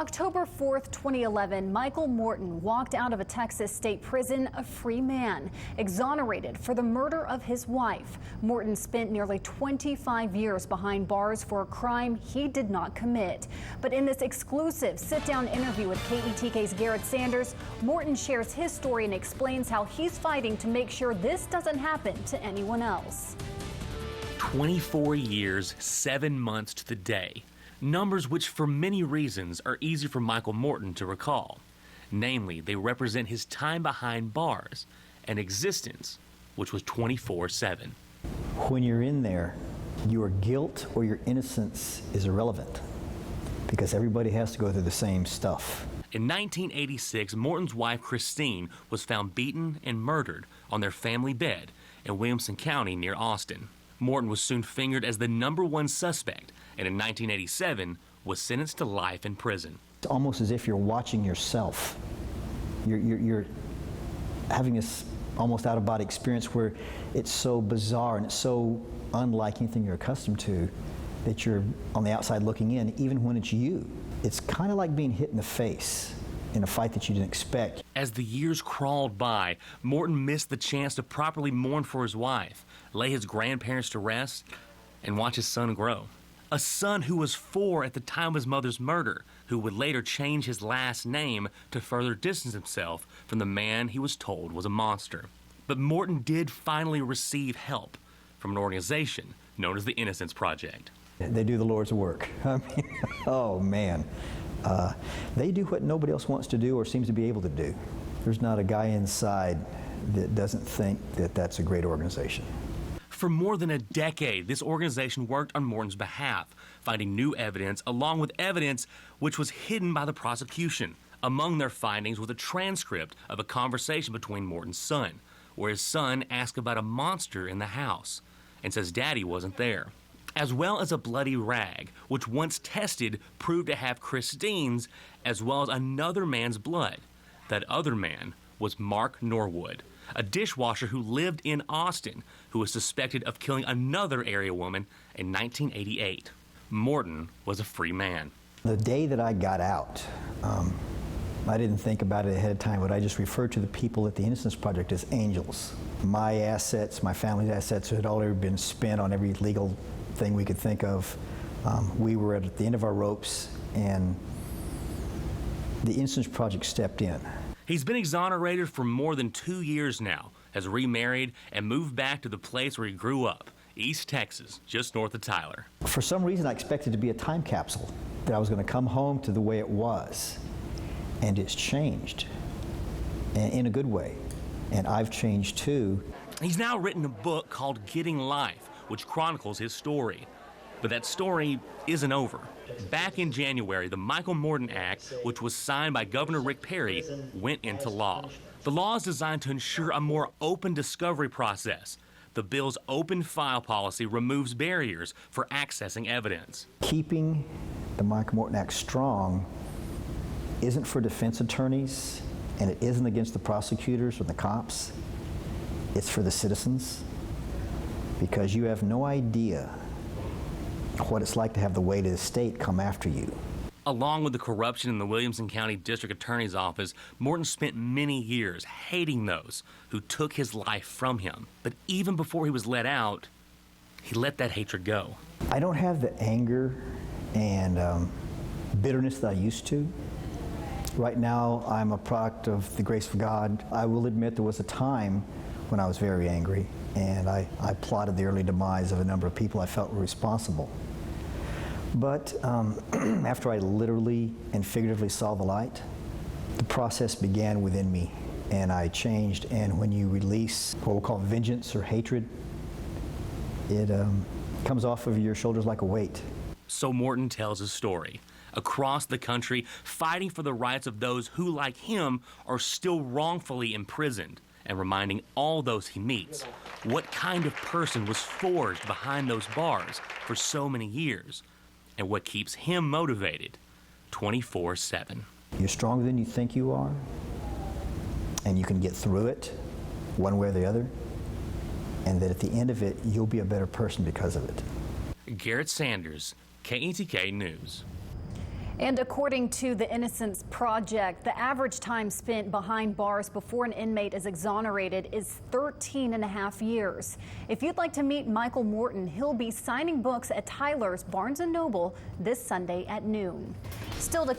October 4th, 2011, Michael Morton walked out of a Texas state prison a free man, exonerated for the murder of his wife. Morton spent nearly 25 years behind bars for a crime he did not commit. But in this exclusive sit-down interview with KETK's Garrett Sanders, Morton shares his story and explains how he's fighting to make sure this doesn't happen to anyone else. 24 years, 7 months to the day. Numbers which for many reasons are easy for Michael Morton to recall. Namely, they represent his time behind bars, an existence which was 24/7. When you're in there, your guilt or your innocence is irrelevant because everybody has to go through the same stuff. In 1986, Morton's wife Christine was found beaten and murdered on their family bed in Williamson County near Austin. Morton was soon fingered as the #1 suspect, and in 1987 was sentenced to life in prison. It's almost as if you're watching yourself. You're having this almost out-of-body experience where it's so bizarre and it's so unlike anything you're accustomed to that you're on the outside looking in, even when it's you. It's kind of like being hit in the face in a fight that you didn't expect. As the years crawled by, Morton missed the chance to properly mourn for his wife, lay his grandparents to rest, and watch his son grow. A son who was 4 at the time of his mother's murder, who would later change his last name to further distance himself from the man he was told was a monster. But Morton did finally receive help from an organization known as the Innocence Project. They do the Lord's work. I mean, oh man. They do what nobody else wants to do or seems to be able to do. There's not a guy inside that doesn't think that that's a great organization. For more than a decade, this organization worked on Morton's behalf, finding new evidence along with evidence which was hidden by the prosecution. Among their findings was a transcript of a conversation between Morton's son, where his son asked about a monster in the house and says Daddy wasn't there, as well as a bloody rag, which once tested proved to have Christine's as well as another man's blood. That other man was Mark Norwood, a dishwasher who lived in Austin, who was suspected of killing another area woman in 1988. Morton was a free man. The day that I got out, I didn't think about it ahead of time, but I just referred to the people at the Innocence Project as angels. My assets, my family's assets had already been spent on every legal thing we could think of. We were at the end of our ropes, and the Innocence Project stepped in. He's been exonerated for more than 2 years now, has remarried, and moved back to the place where he grew up, East Texas, just north of Tyler. For some reason, I expected it to be a time capsule, that I was going to come home to the way it was. And it's changed, and in a good way. And I've changed too. He's now written a book called Getting Life, which chronicles his story. But that story isn't over. Back in January, the Michael Morton Act, which was signed by Governor Rick Perry, went into law. The law is designed to ensure a more open discovery process. The bill's open file policy removes barriers for accessing evidence. Keeping the Michael Morton Act strong isn't for defense attorneys, and it isn't against the prosecutors or the cops. It's for the citizens, because you have no idea what it's like to have the weight of the state come after you. Along with the corruption in the Williamson County District Attorney's Office, Morton spent many years hating those who took his life from him. But even before he was let out, he let that hatred go. I don't have the anger and bitterness that I used to. Right now, I'm a product of the grace of God. I will admit there was a time when I was very angry, and I plotted the early demise of a number of people I felt were responsible. But after I literally and figuratively saw the light, the process began within me, and I changed. And when you release what we'll call vengeance or hatred, it comes off of your shoulders like a weight. So Morton tells his story. Across the country, fighting for the rights of those who, like him, are still wrongfully imprisoned, and reminding all those he meets what kind of person was forged behind those bars for so many years, and what keeps him motivated 24/7. You're stronger than you think you are, and you can get through it one way or the other, and that at the end of it, you'll be a better person because of it. Garrett Sanders, KETK News. And according to the Innocence Project, the average time spent behind bars before an inmate is exonerated is 13.5 years. If you'd like to meet Michael Morton, he'll be signing books at Tyler's Barnes & Noble this Sunday at noon. Still to